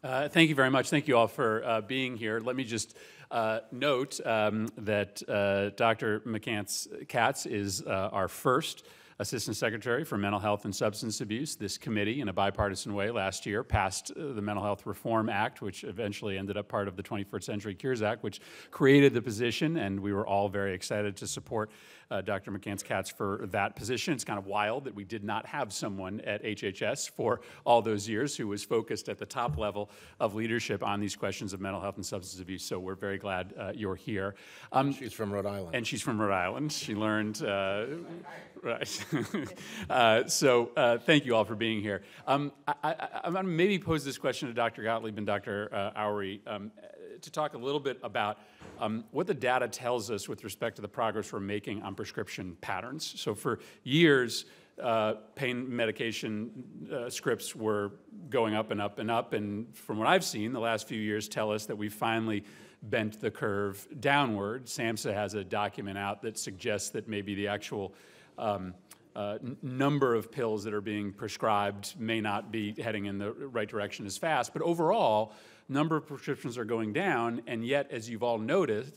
Thank you very much. Thank you all for being here. Let me just note that Dr. McCants-Katz is our first Assistant Secretary for Mental Health and Substance Abuse. This committee, in a bipartisan way, last year passed the Mental Health Reform Act, which eventually ended up part of the 21st Century Cures Act, which created the position, and we were all very excited to support Dr. McCants-Katz for that position. It's kind of wild that we did not have someone at HHS for all those years who was focused at the top level of leadership on these questions of mental health and substance abuse, so we're very glad you're here. She's from Rhode Island. And she's from Rhode Island. She learned, right. Thank you all for being here. I'm going to maybe pose this question to Dr. Gottlieb and Dr. Oury to talk a little bit about what the data tells us with respect to the progress we're making on prescription patterns. So for years, pain medication scripts were going up and up and up, and from what I've seen, the last few years tell us that we've finally bent the curve downward. SAMHSA has a document out that suggests that maybe the actual number of pills that are being prescribed may not be heading in the right direction as fast, but overall, number of prescriptions are going down, and yet, as you've all noted,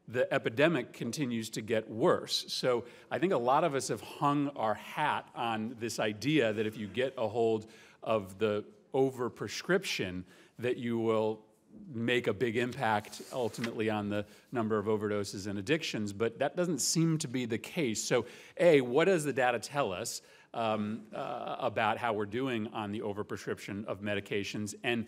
the epidemic continues to get worse. So I think a lot of us have hung our hat on this idea that if you get a hold of the overprescription, that you will make a big impact ultimately on the number of overdoses and addictions, but that doesn't seem to be the case. So A, what does the data tell us about how we're doing on the overprescription of medications, and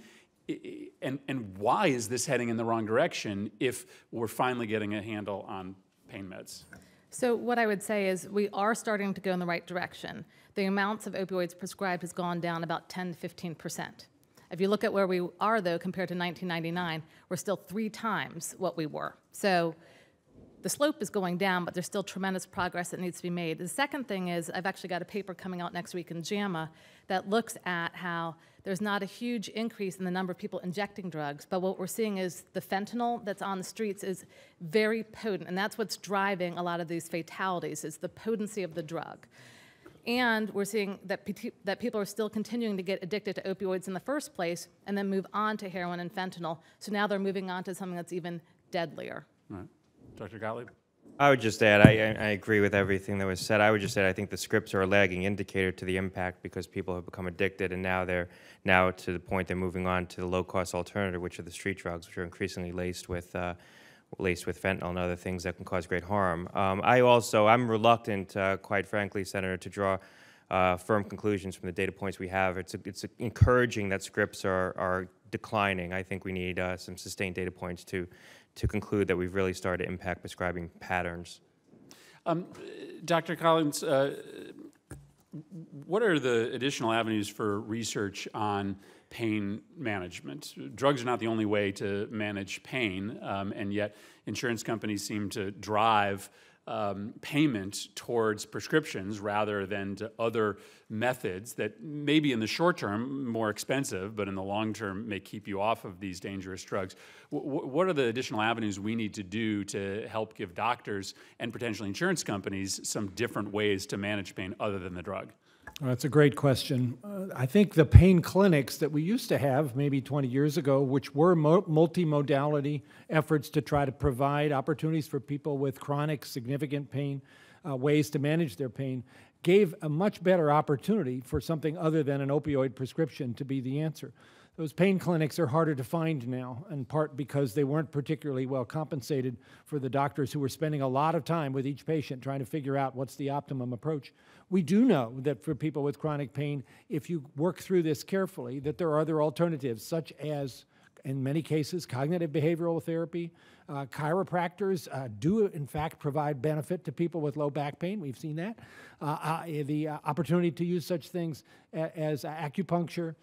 why is this heading in the wrong direction if we're finally getting a handle on pain meds? So what I would say is we are starting to go in the right direction. The amounts of opioids prescribed has gone down about 10 to 15%. If you look at where we are, though, compared to 1999, we're still 3 times what we were. So the slope is going down, but there's still tremendous progress that needs to be made. The second thing is I've actually got a paper coming out next week in JAMA that looks at how there's not a huge increase in the number of people injecting drugs, but what we're seeing is the fentanyl that's on the streets is very potent, and that's what's driving a lot of these fatalities, is the potency of the drug. And we're seeing that people are still continuing to get addicted to opioids in the first place and then move on to heroin and fentanyl. So now they're moving on to something that's even deadlier. All right. Dr. Gottlieb? I would just add, I agree with everything that was said. I would just add, I think the scripts are a lagging indicator to the impact because people have become addicted, and now they're to the point they're moving on to the low-cost alternative, which are the street drugs, which are increasingly laced with fentanyl and other things that can cause great harm. I'm reluctant, quite frankly, Senator, to draw firm conclusions from the data points we have. It's encouraging that scripts are declining. I think we need some sustained data points to conclude that we've really started to impact prescribing patterns. Dr. Collins, what are the additional avenues for research on pain management? Drugs are not the only way to manage pain, and yet insurance companies seem to drive payment towards prescriptions rather than to other methods that maybe in the short term more expensive, but in the long term may keep you off of these dangerous drugs. What are the additional avenues we need to do to help give doctors and potentially insurance companies some different ways to manage pain other than the drug? That's a great question. I think the pain clinics that we used to have maybe 20 years ago, which were multimodality efforts to try to provide opportunities for people with chronic significant pain, ways to manage their pain, gave a much better opportunity for something other than an opioid prescription to be the answer. Those pain clinics are harder to find now, in part because they weren't particularly well compensated for the doctors who were spending a lot of time with each patient trying to figure out what's the optimum approach. We do know that for people with chronic pain, if you work through this carefully, that there are other alternatives, such as, in many cases, cognitive behavioral therapy. Chiropractors do, in fact, provide benefit to people with low back pain. We've seen that. The opportunity to use such things as acupuncture,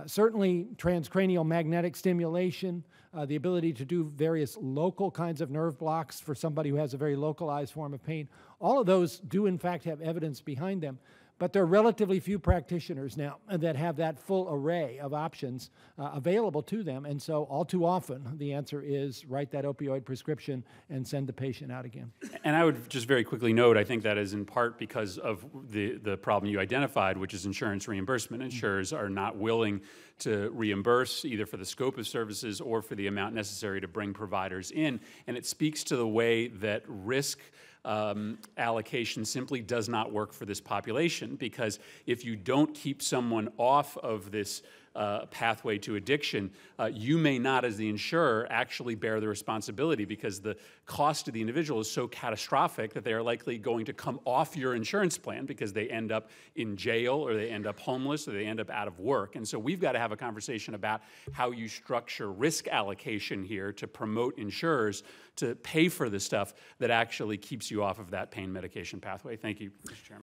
certainly transcranial magnetic stimulation, the ability to do various local kinds of nerve blocks for somebody who has a very localized form of pain. All of those do, in fact, have evidence behind them. But there are relatively few practitioners now that have that full array of options available to them. And so all too often, the answer is write that opioid prescription and send the patient out again. And I would just very quickly note, I think that is in part because of the problem you identified, which is insurance reimbursement. Insurers are not willing to reimburse either for the scope of services or for the amount necessary to bring providers in. And it speaks to the way that risk allocation simply does not work for this population, because if you don't keep someone off of this pathway to addiction, you may not, as the insurer, actually bear the responsibility, because the cost to the individual is so catastrophic that they are likely going to come off your insurance plan because they end up in jail, or they end up homeless, or they end up out of work. And so we've got to have a conversation about how you structure risk allocation here to promote insurers to pay for the stuff that actually keeps you off of that pain medication pathway. Thank you, Mr. Chairman.